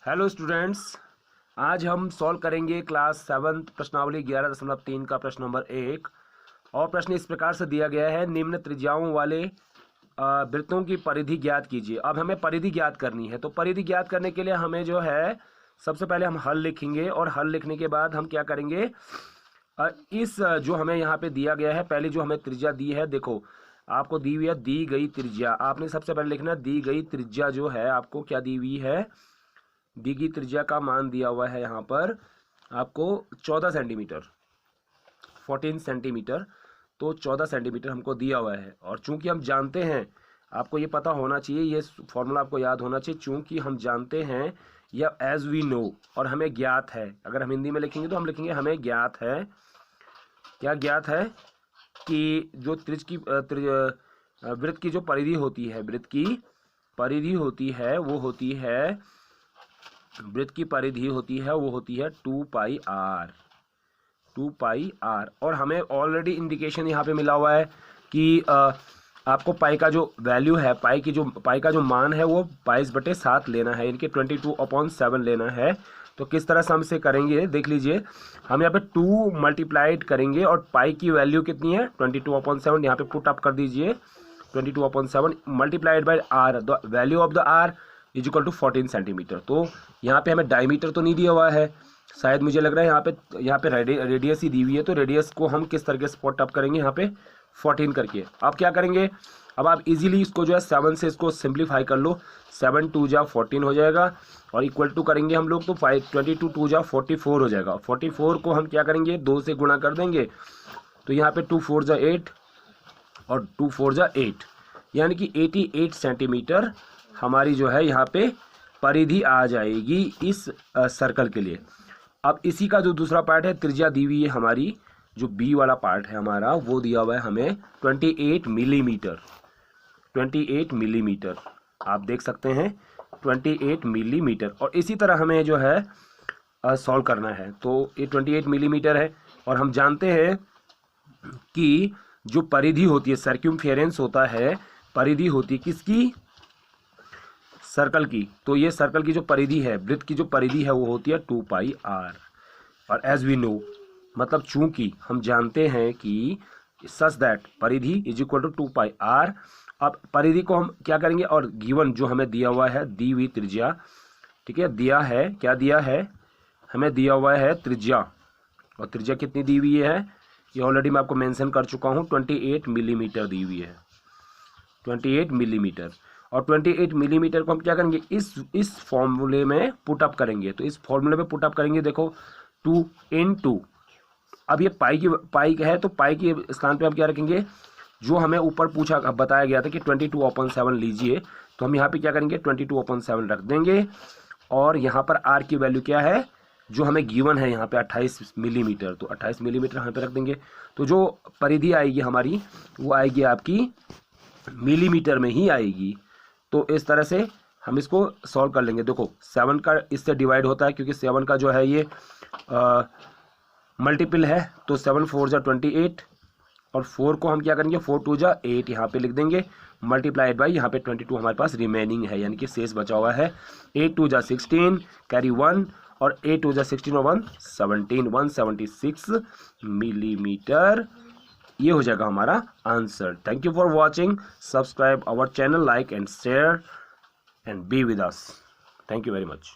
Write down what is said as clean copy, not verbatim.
Hello students, आज हम solve करेंगे क्लास 7 प्रश्नावली 11.3 का प्रश्न नंबर 1। और प्रश्न इस प्रकार से दिया गया है, निम्न त्रिज्याओं वाले वृत्तों की परिधि ज्ञात कीजिए। अब हमें परिधि ज्ञात करनी है, तो परिधि ज्ञात करने के लिए हमें जो है सबसे पहले हम हल लिखेंगे और हल लिखने के बाद हम क्या करेंगे, इस जो हमें यहाँ पे दिया गया है, पहले जो हमें त्रिज्या दी है, देखो आपको दी हुई है दी गई त्रिज्या। आपने सबसे पहले लिखना दी गई त्रिज्या जो है आपको क्या दी हुई है, दी गई त्रिज्या का मान दिया हुआ है यहाँ पर आपको 14 सेंटीमीटर, 14 सेंटीमीटर। तो 14 सेंटीमीटर हमको दिया हुआ है। और चूंकि हम जानते हैं, आपको ये पता होना चाहिए, ये फॉर्मूला आपको याद होना चाहिए, चूंकि हम जानते हैं या एज वी नो और हमें ज्ञात है। अगर हम हिंदी में लिखेंगे तो हम लिखेंगे हमें ज्ञात है। क्या ज्ञात है कि जो वृत्त की जो परिधि होती है, वृत्त की परिधि होती है वो होती है, वृत्त की परिधि होती है वो होती है 2 पाई आर, 2 पाई आर। और हमें ऑलरेडी इंडिकेशन यहाँ पे मिला हुआ है कि आपको पाई का जो वैल्यू है, पाई का जो मान है वो 22/7 लेना है, इनके 22/7 लेना है। तो किस तरह से हम इसे करेंगे देख लीजिए। हम यहाँ पे 2 मल्टीप्लाइड करेंगे और पाई की वैल्यू कितनी है 22/7, यहाँ पे पुट अप कर दीजिए 22/7 multiplied by R, the value of the R is equal to 14 centimetre. तो यहाँ पे हमें डायमीटर तो नहीं दिया हुआ है, शायद मुझे लग रहा है यहाँ पे रेडियस ही दी हुई है। तो रेडियस को हम किस तरीके से पुट अप करेंगे यहाँ पे 14 करके। अब क्या करेंगे, अब आप इजीली इसको जो है 7 से इसको सिंप्लीफाई कर लो, 7 2 जा 14 हो जाएगा और इक्वल टू करेंगे हम लोग तो 22 2 जा 44 हो जाएगा। 44 को हम क्या करेंगे 2 से गुणा कर देंगे, तो यहाँ पे 2 4 जा 8 और 2 4 जा 8, यानी कि 88 सेंटीमीटर हमारी जो है यहाँ पे परिधि आ जाएगी इस सर्कल के लिए। अब इसी का जो दूसरा पार्ट है, त्रिज्या दी हुई है हमारी, जो बी वाला पार्ट है हमारा, वो दिया हुआ है हमें 28 मिलीमीटर, 28 मिलीमीटर। आप देख सकते हैं 28 मिलीमीटर। और इसी तरह हमें जो है सॉल्व करना है। तो ये 28 मिलीमीटर है और हम जानते हैं कि जो परिधि होती है, सर्क्यूमफेरेंस होता है, परिधि होती है किसकी, सर्कल की। तो ये सर्कल की जो परिधि है, वृत्त की जो परिधि है वो होती है 2 पाई आर। और एज वी नो, मतलब चूंकि हम जानते हैं कि सच दैट परिधि is equal to 2 pi R. अब परिधि को हम क्या करेंगे, और गिवन जो हमें दिया हुआ है दी हुई त्रिज्या, ठीक है, दिया है, क्या दिया है, हमें दिया हुआ है त्रिज्या। और त्रिज्या कितनी दी हुई है ये ऑलरेडी मैं आपको मेंशन कर चुका हूँ, 28 मिलीमीटर दी हुई है, 28 मिलीमीटर। और 28 मिलीमीटर को हम क्या करेंगे, इस फॉर्मूले में पुट अप करेंगे। तो इस फॉर्मूले में पुट अप करेंगे, देखो 2 × अब ये पाई है, तो पाई के स्थान पे हम क्या रखेंगे, जो हमें ऊपर बताया गया था कि 22/7 लीजिए, तो हम यहाँ पे क्या करेंगे 22/7 रख देंगे। और यहाँ पर आर की वैल्यू क्या है, जो हमें गिवन है यहाँ पे 28 मिलीमीटर, तो 28 मिलीमीटर यहाँ पे रख देंगे। तो जो परिधि आएगी हमारी वो आएगी आपकी मिलीमीटर में ही आएगी। तो इस तरह से हम इसको सॉल्व कर लेंगे। देखो 7 का इससे डिवाइड होता है, क्योंकि 7 का जो है ये मल्टीपल है, तो 7 4 जा 28 और 4 को हम क्या करेंगे 4 2 जा 8 यहाँ पे लिख देंगे, मल्टीप्लाइड बाई यहाँ पे 22 हमारे पास रिमेनिंग है, यानी कि शेष बचा हुआ है। 8 2 जा 16 कैरी 1 और 8 2 जा 16 और 1 17, 176 मिलीमीटर। ये हो जाएगा हमारा answer. Thank you for watching, subscribe our channel, like and share and be with us. Thank you very much.